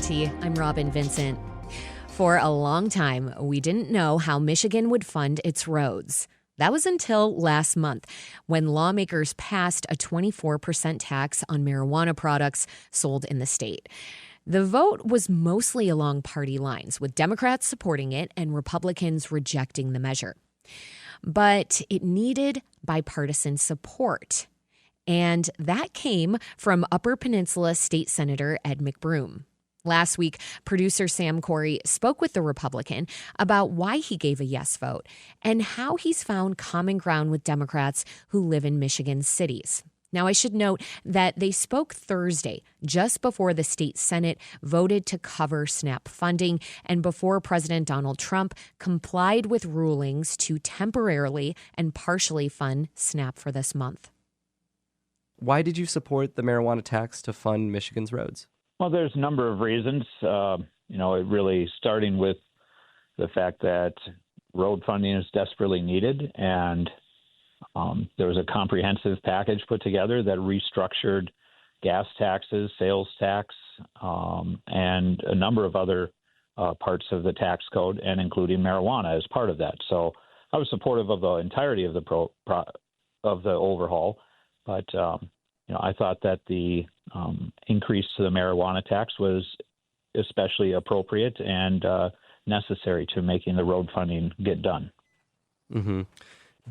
Realty. I'm Robin Vincent. For a long time, we didn't know how Michigan would fund its roads. That was until last month, when lawmakers passed a 24% tax on marijuana products sold in the state. The vote was mostly along party lines, with Democrats supporting it and Republicans rejecting the measure. But it needed bipartisan support. And that came from Upper Peninsula State Senator Ed McBroom. Last week, producer Sam Corey spoke with the Republican about why he gave a yes vote and how he's found common ground with Democrats who live in Michigan cities. Now, I should note that they spoke Thursday, just before the state Senate voted to cover SNAP funding and before President Donald Trump complied with rulings to temporarily and partially fund SNAP for this month. Why did you support the marijuana tax to fund Michigan's roads? Well, there's a number of reasons. It really starting with the fact that road funding is desperately needed, and there was a comprehensive package put together that restructured gas taxes, sales tax, and a number of other parts of the tax code, and including marijuana as part of that. So I was supportive of the entirety of the overhaul, but I thought that the increase to the marijuana tax was especially appropriate and necessary to making the road funding get done. Mm-hmm.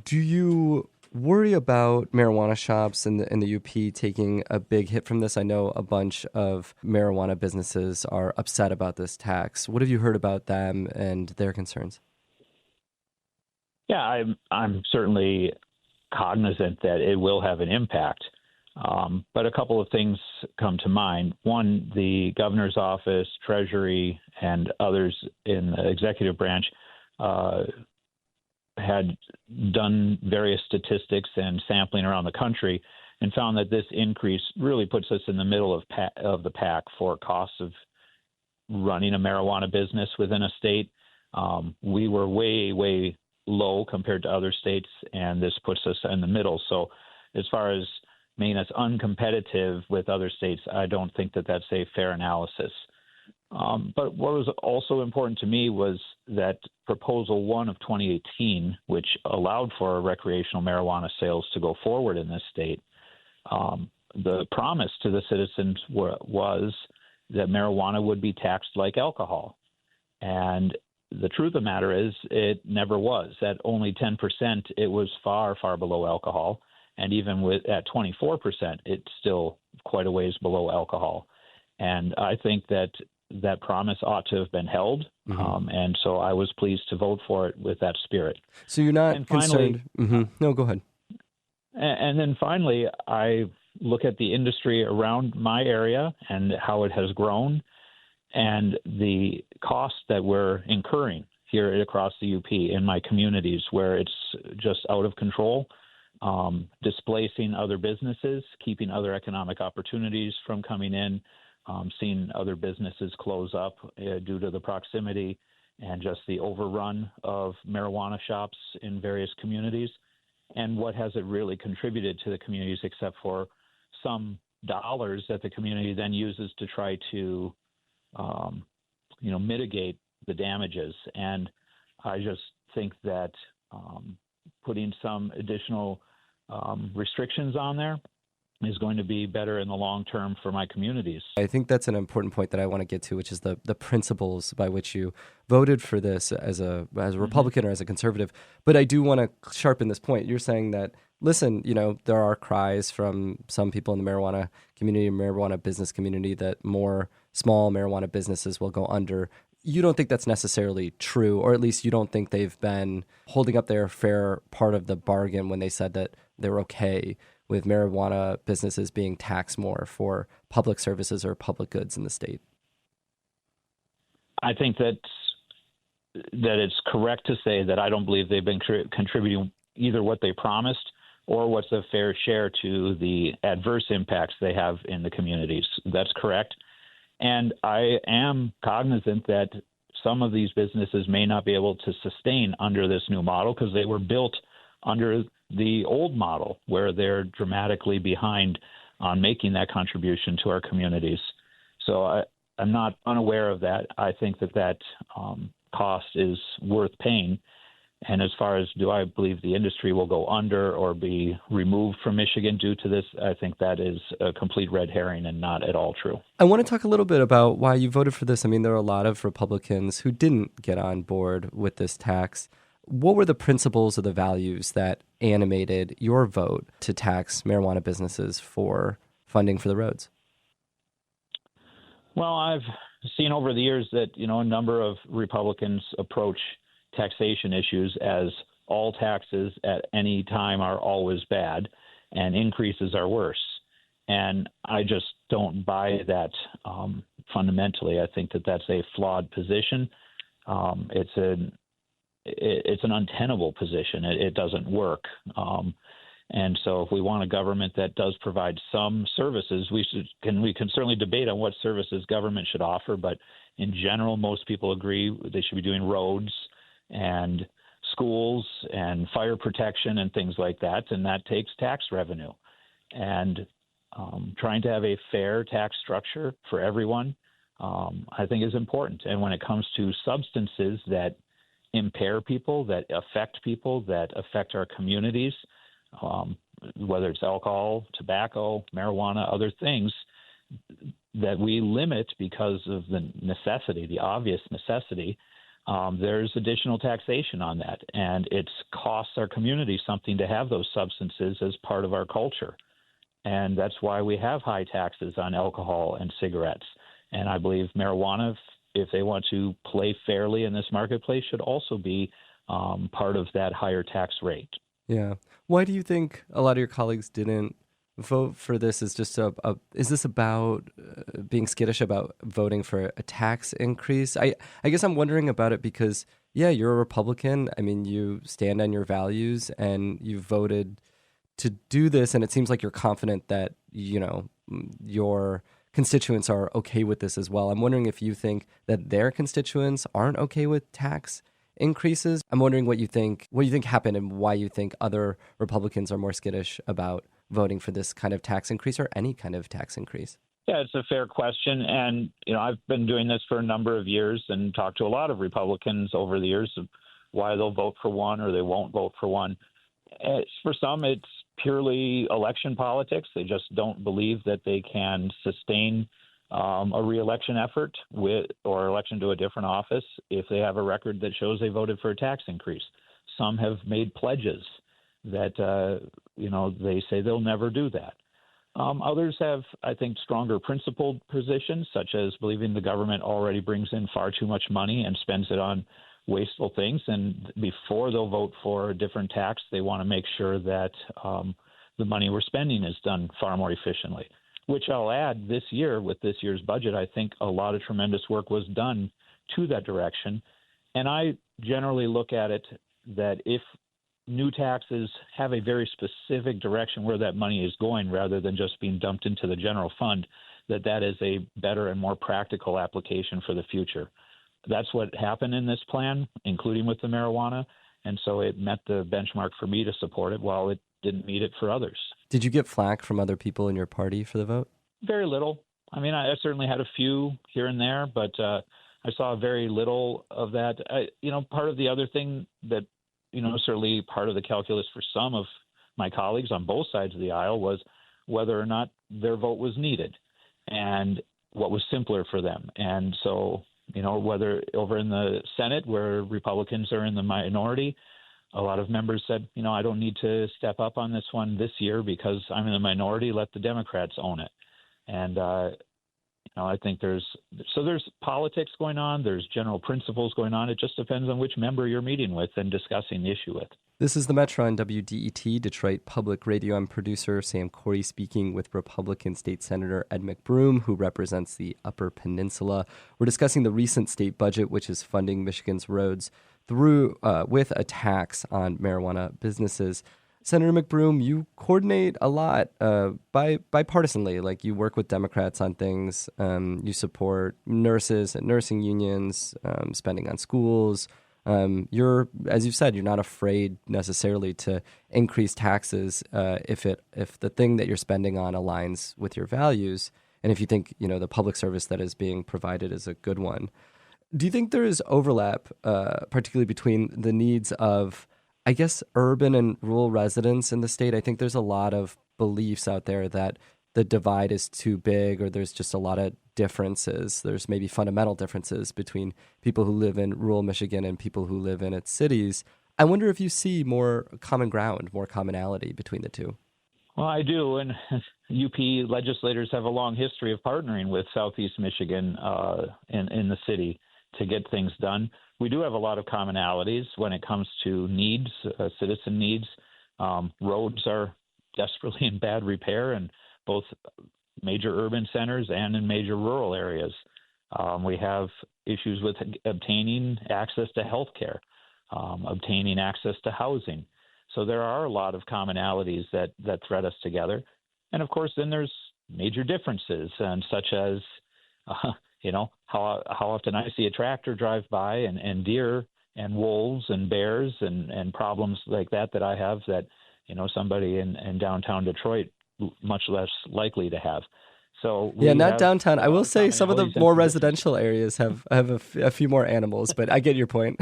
Do you worry about marijuana shops in the UP taking a big hit from this? I know a bunch of marijuana businesses are upset about this tax. What have you heard about them and their concerns? Yeah, I'm certainly cognizant that it will have an impact. But a couple of things come to mind. One, the governor's office, Treasury, and others in the executive branch had done various statistics and sampling around the country and found that this increase really puts us in the middle of the pack for costs of running a marijuana business within a state. We were way, way low compared to other states, and this puts us in the middle. So as far as making us uncompetitive with other states, I don't think that that's a fair analysis. But what was also important to me was that Proposal 1 of 2018, which allowed for recreational marijuana sales to go forward in this state, the promise to the citizens was that marijuana would be taxed like alcohol. And the truth of the matter is it never was. At only 10%, it was far, far below alcohol. And even at 24%, it's still quite a ways below alcohol. And I think that promise ought to have been held. Mm-hmm. And so I was pleased to vote for it with that spirit. So you're not concerned? No, go ahead. And then finally, I look at the industry around my area and how it has grown and the costs that we're incurring here across the UP in my communities where it's just out of control. Displacing other businesses, keeping other economic opportunities from coming in, seeing other businesses close up due to the proximity and just the overrun of marijuana shops in various communities. And what has it really contributed to the communities except for some dollars that the community then uses to try to, mitigate the damages. And I just think that putting some additional restrictions on there is going to be better in the long term for my communities. I think that's an important point that I want to get to, which is the principles by which you voted for this as a Republican or as a conservative. But I do want to sharpen this point. You're saying that, listen, there are cries from some people in the marijuana community, marijuana business community, that more small marijuana businesses will go under. You don't think that's necessarily true, or at least you don't think they've been holding up their fair part of the bargain when they said that they're okay with marijuana businesses being taxed more for public services or public goods in the state? I think that it's correct to say that I don't believe they've been contributing either what they promised or what's a fair share to the adverse impacts they have in the communities. That's correct. And I am cognizant that some of these businesses may not be able to sustain under this new model because they were built under the old model where they're dramatically behind on making that contribution to our communities. So I'm not unaware of that. I think that cost is worth paying. And as far as do I believe the industry will go under or be removed from Michigan due to this, I think that is a complete red herring and not at all true. I want to talk a little bit about why you voted for this. I mean, there are a lot of Republicans who didn't get on board with this tax. What were the principles or the values that animated your vote to tax marijuana businesses for funding for the roads? Well, I've seen over the years that, a number of Republicans approach taxation issues as all taxes at any time are always bad and increases are worse. And I just don't buy that fundamentally. I think that that's a flawed position. It's an untenable position. It doesn't work. And so if we want a government that does provide some services, we can certainly debate on what services government should offer. But in general, most people agree they should be doing roads and schools and fire protection and things like that. And that takes tax revenue. And trying to have a fair tax structure for everyone, I think is important. And when it comes to substances that impair people, that affect our communities, whether it's alcohol, tobacco, marijuana, other things that we limit because of the obvious necessity, there's additional taxation on that. And it costs our community something to have those substances as part of our culture. And that's why we have high taxes on alcohol and cigarettes. And I believe marijuana, if they want to play fairly in this marketplace, should also be part of that higher tax rate. Yeah. Why do you think a lot of your colleagues didn't vote for this? Is this about being skittish about voting for a tax increase? I guess I'm wondering about it because, yeah, you're a Republican. I mean, you stand on your values and you voted to do this, and it seems like you're confident that, your constituents are okay with this as well. I'm wondering if you think that their constituents aren't okay with tax increases. I'm wondering what you think happened and why you think other Republicans are more skittish about voting for this kind of tax increase or any kind of tax increase. Yeah, it's a fair question. And, I've been doing this for a number of years and talked to a lot of Republicans over the years of why they'll vote for one or they won't vote for one. For some, it's purely election politics. They just don't believe that they can sustain a reelection effort or election to a different office if they have a record that shows they voted for a tax increase. Some have made pledges that, they say they'll never do that. Others have, I think, stronger principled positions, such as believing the government already brings in far too much money and spends it on wasteful things. And before they'll vote for a different tax, they want to make sure that the money we're spending is done far more efficiently. Which I'll add, this year, with this year's budget, I think a lot of tremendous work was done to that direction. And I generally look at it that if new taxes have a very specific direction where that money is going rather than just being dumped into the general fund, that is a better and more practical application for the future. That's what happened in this plan, including with the marijuana. And so it met the benchmark for me to support it while it didn't meet it for others. Did you get flack from other people in your party for the vote? Very little. I mean, I certainly had a few here and there, but I saw very little of that. Part of the other thing that, certainly part of the calculus for some of my colleagues on both sides of the aisle was whether or not their vote was needed and what was simpler for them. And so, whether over in the Senate where Republicans are in the minority, a lot of members said, I don't need to step up on this one this year because I'm in the minority. Let the Democrats own it. And, I think there's politics going on. There's general principles going on. It just depends on which member you're meeting with and discussing the issue with. This is The Metro on WDET, Detroit Public Radio. I'm producer Sam Corey speaking with Republican State Senator Ed McBroom, who represents the Upper Peninsula. We're discussing the recent state budget, which is funding Michigan's roads through with a tax on marijuana businesses. Senator McBroom, you coordinate a lot bipartisanly. Like, you work with Democrats on things. You support nurses and nursing unions, spending on schools. As you've said, you're not afraid necessarily to increase taxes if the thing that you're spending on aligns with your values. and if you think, the public service that is being provided is a good one. Do you think there is overlap, particularly between the needs of, I guess, urban and rural residents in the state? I think there's a lot of beliefs out there that the divide is too big, or there's just a lot of differences. There's maybe fundamental differences between people who live in rural Michigan and people who live in its cities. I wonder if you see more common ground, more commonality between the two. Well, I do, and UP legislators have a long history of partnering with Southeast Michigan in the city to get things done. We do have a lot of commonalities when it comes to needs, citizen needs. Roads are desperately in bad repair in both major urban centers and in major rural areas. We have issues with obtaining access to health care, obtaining access to housing. So there are a lot of commonalities that thread us together. And of course, then there's major differences, and such as, how often I see a tractor drive by and deer and wolves and bears and problems like that I have that, somebody in downtown Detroit much less likely to have. So not downtown. I will say some of the more residential areas have a few more animals, but I get your point.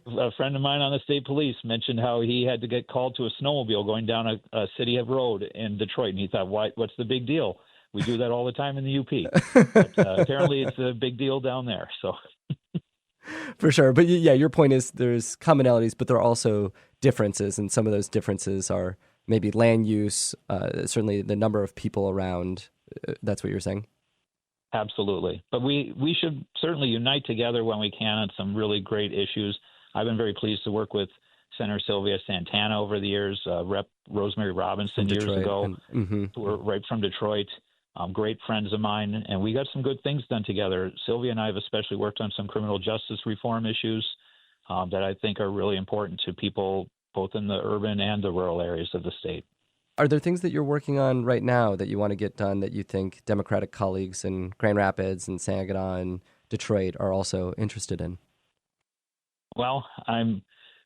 A friend of mine on the state police mentioned how he had to get called to a snowmobile going down a city road in Detroit, and he thought, what's the big deal? We do that all the time in the UP. But, apparently it's a big deal down there. So for sure. But yeah, your point is there's commonalities, but there are also differences, and some of those differences are maybe land use, certainly the number of people around. That's what you're saying? Absolutely. But we should certainly unite together when we can on some really great issues. I've been very pleased to work with Senator Sylvia Santana over the years, Rep. Rosemary Robinson years ago, who were right from Detroit, great friends of mine, and we got some good things done together. Sylvia and I have especially worked on some criminal justice reform issues that I think are really important to people both in the urban and the rural areas of the state. Are there things that you're working on right now that you want to get done that you think Democratic colleagues in Grand Rapids and Saginaw and Detroit are also interested in? Well, I'm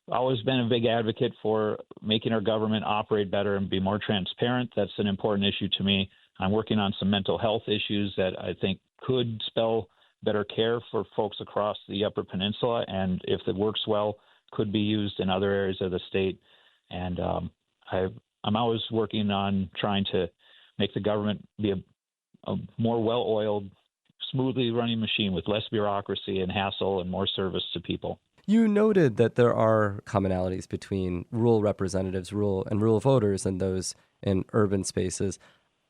always been a big advocate for making our government operate better and be more transparent. That's an important issue to me. I'm working on some mental health issues that I think could spell better care for folks across the Upper Peninsula, and if it works well, could be used in other areas of the state. And I'm always working on trying to make the government be a more well-oiled, smoothly running machine with less bureaucracy and hassle and more service to people. You noted that there are commonalities between rural representatives, rural voters, and those in urban spaces.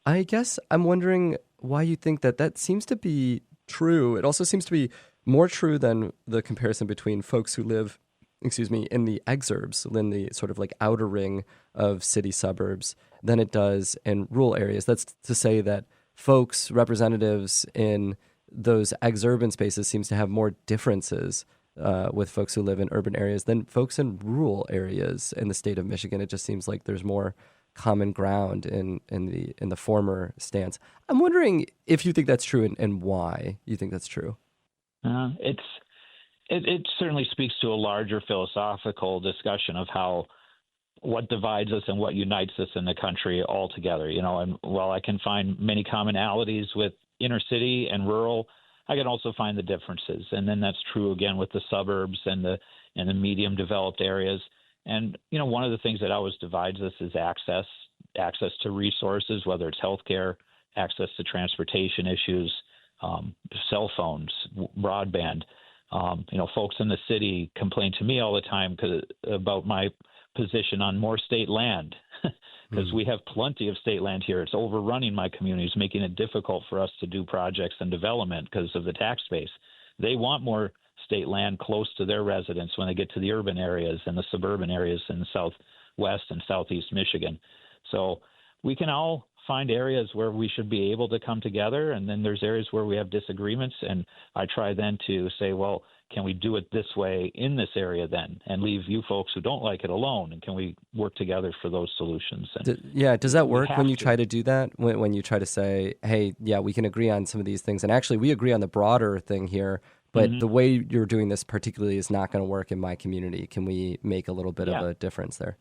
I guess I'm wondering why you think that seems to be true. It also seems to be more true than the comparison between folks who live in the exurbs, in the sort of like outer ring of city suburbs, than it does in rural areas. That's to say that folks, representatives in those exurban spaces seems to have more differences with folks who live in urban areas than folks in rural areas in the state of Michigan. It just seems like there's more common ground in the former stance. I'm wondering if you think that's true and why you think that's true. It certainly speaks to a larger philosophical discussion of what divides us and what unites us in the country altogether. And while I can find many commonalities with inner city and rural, I can also find the differences. And then that's true again with the suburbs and the medium developed areas. And, one of the things that always divides us is access to resources, whether it's healthcare, access to transportation issues, cell phones, broadband. Folks in the city complain to me all the time about my position on more state land because we have plenty of state land here. It's overrunning my communities, making it difficult for us to do projects and development because of the tax base. They want more state land close to their residents when they get to the urban areas and the suburban areas in the southwest and southeast Michigan. So we can all find areas where we should be able to come together, and then there's areas where we have disagreements, and I try then to say, well, can we do it this way in this area then, and leave you folks who don't like it alone, and can we work together for those solutions? Does that work when you try to do that? When you try to say, hey, yeah, we can agree on some of these things, and actually we agree on the broader thing here, but the way you're doing this particularly is not going to work in my community. Can we make a little bit of a difference there?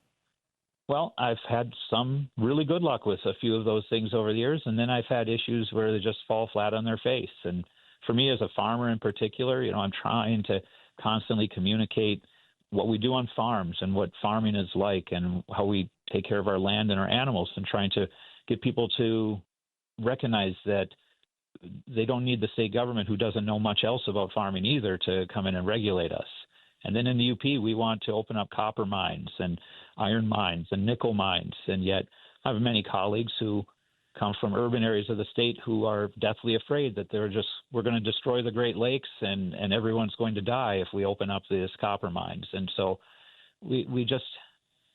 Well, I've had some really good luck with a few of those things over the years, and then I've had issues where they just fall flat on their face. And for me as a farmer in particular, I'm trying to constantly communicate what we do on farms and what farming is like and how we take care of our land and our animals, and trying to get people to recognize that they don't need the state government, who doesn't know much else about farming either, to come in and regulate us. And then in the UP, we want to open up copper mines and iron mines and nickel mines. And yet I have many colleagues who come from urban areas of the state who are deathly afraid that we're going to destroy the Great Lakes and everyone's going to die if we open up these copper mines. And so we just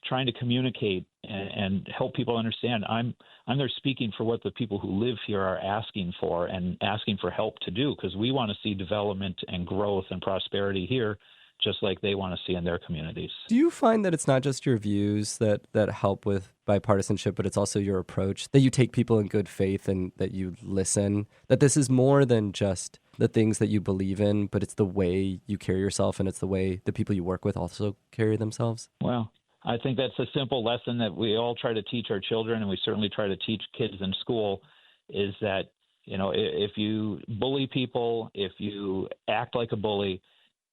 trying to communicate and help people understand. I'm there speaking for what the people who live here are asking for and asking for help to do, because we want to see development and growth and prosperity here, just like they want to see in their communities. Do you find that it's not just your views that help with bipartisanship, but it's also your approach, that you take people in good faith and that you listen, that this is more than just the things that you believe in, but it's the way you carry yourself and it's the way the people you work with also carry themselves? Well, I think that's a simple lesson that we all try to teach our children, and we certainly try to teach kids in school, is that, if you bully people, if you act like a bully,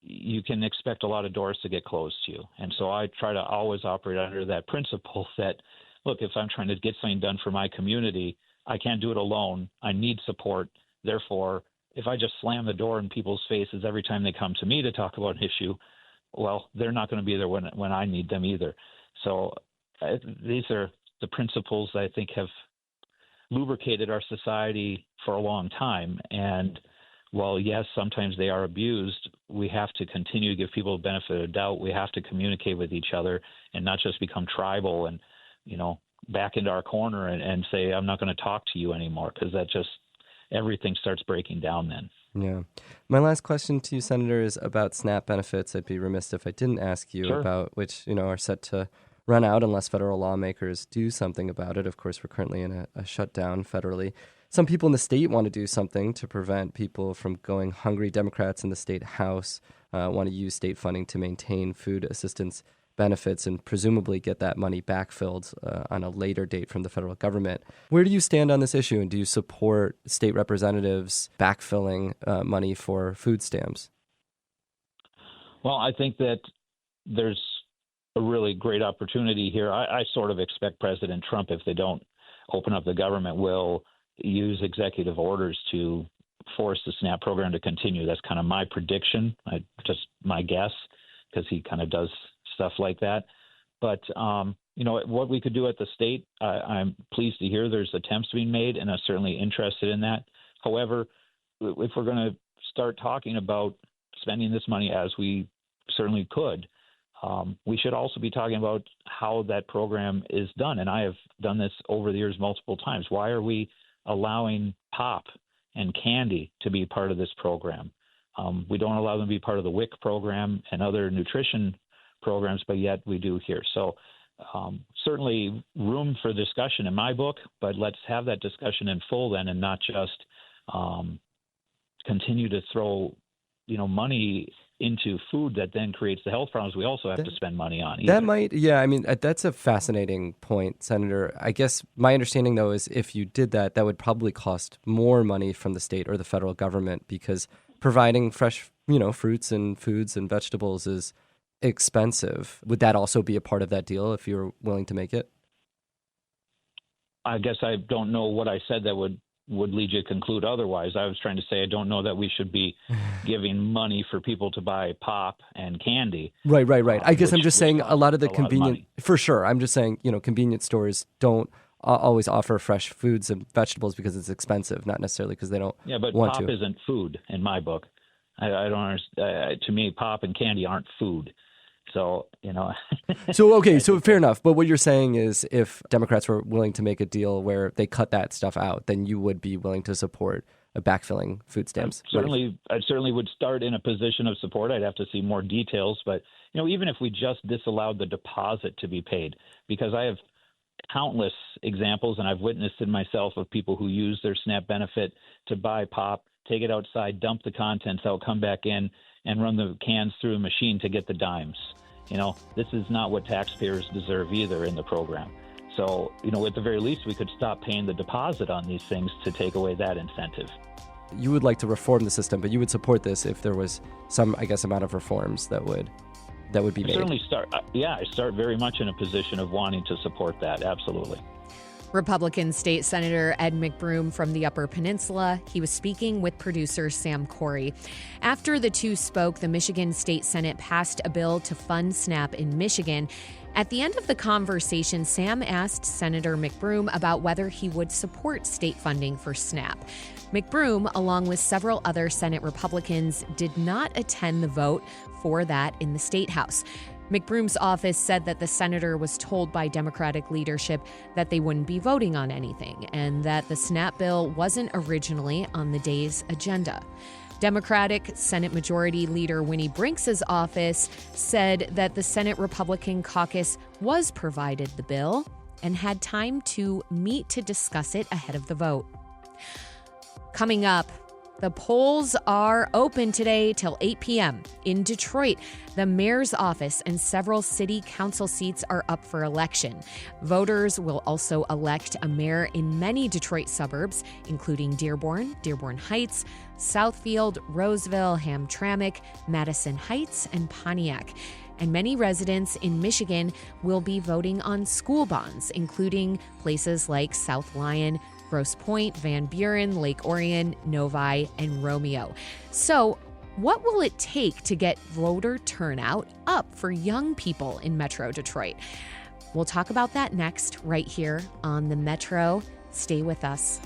you can expect a lot of doors to get closed to you. And so I try to always operate under that principle that, look, if I'm trying to get something done for my community, I can't do it alone. I need support. Therefore, if I just slam the door in people's faces every time they come to me to talk about an issue, well, they're not going to be there when I need them either. So these are the principles that I think have lubricated our society for a long time. And while, yes, sometimes they are abused, we have to continue to give people the benefit of the doubt. We have to communicate with each other and not just become tribal and, back into our corner and say, I'm not going to talk to you anymore, because everything starts breaking down then. Yeah. My last question to you, Senator, is about SNAP benefits. I'd be remiss if I didn't ask you about which, are set to run out unless federal lawmakers do something about it. Of course, we're currently in a shutdown federally. Some people in the state want to do something to prevent people from going hungry. Democrats in the state House want to use state funding to maintain food assistance benefits and presumably get that money backfilled on a later date from the federal government. Where do you stand on this issue, and do you support state representatives backfilling money for food stamps? Well, I think that there's a really great opportunity here. I sort of expect President Trump, if they don't open up the government, will use executive orders to force the SNAP program to continue. That's kind of my prediction, just my guess, because he kind of does stuff like that. But, what we could do at the state, I'm pleased to hear there's attempts being made, and I'm certainly interested in that. However, if we're going to start talking about spending this money, as we certainly could, we should also be talking about how that program is done. And I have done this over the years multiple times. Why are we allowing pop and candy to be part of this program? We don't allow them to be part of the WIC program and other nutrition programs, but yet we do here. So certainly room for discussion in my book, but let's have that discussion in full then, and not just continue to throw money into food that then creates the health problems we also have to spend money on. Either. That's a fascinating point, Senator. I guess my understanding, though, is if you did that, that would probably cost more money from the state or the federal government, because providing fresh, fruits and foods and vegetables is expensive. Would that also be a part of that deal if you're willing to make it? I guess I don't know what I said that would lead you to conclude otherwise. I was trying to say I don't know that we should be giving money for people to buy pop and candy. Right. I guess I'm just saying a lot of the convenient, for sure. I'm just saying, convenience stores don't always offer fresh foods and vegetables because it's expensive, not necessarily because they don't want to. Yeah, but pop isn't food in my book. I don't understand. To me, pop and candy aren't food. So, So fair enough. But what you're saying is if Democrats were willing to make a deal where they cut that stuff out, then you would be willing to support backfilling food stamps. I certainly would start in a position of support. I'd have to see more details. But, even if we just disallowed the deposit to be paid, because I have countless examples, and I've witnessed it myself, of people who use their SNAP benefit to buy pop, take it outside, dump the contents out, come back in, and run the cans through a machine to get the dimes. this is not what taxpayers deserve either in the program. So, at the very least, we could stop paying the deposit on these things to take away that incentive. You would like to reform the system, but you would support this if there was some, amount of reforms that would be made. Certainly I start very much in a position of wanting to support that. Absolutely. Republican State Senator Ed McBroom from the Upper Peninsula. He was speaking with producer Sam Corey. After the two spoke, the Michigan State Senate passed a bill to fund SNAP in Michigan. At the end of the conversation, Sam asked Senator McBroom about whether he would support state funding for SNAP. McBroom, along with several other Senate Republicans, did not attend the vote for that in the State House. McBroom's office said that the senator was told by Democratic leadership that they wouldn't be voting on anything and that the SNAP bill wasn't originally on the day's agenda. Democratic Senate Majority Leader Winnie Brinks' office said that the Senate Republican caucus was provided the bill and had time to meet to discuss it ahead of the vote. Coming up, the polls are open today till 8 p.m. In Detroit, the mayor's office and several city council seats are up for election. Voters will also elect a mayor in many Detroit suburbs, including Dearborn, Dearborn Heights, Southfield, Roseville, Hamtramck, Madison Heights, and Pontiac. And many residents in Michigan will be voting on school bonds, including places like South Lyon, Grosse Pointe, Van Buren, Lake Orion, Novi, and Romeo. So, what will it take to get voter turnout up for young people in Metro Detroit? We'll talk about that next, right here on the Metro. Stay with us.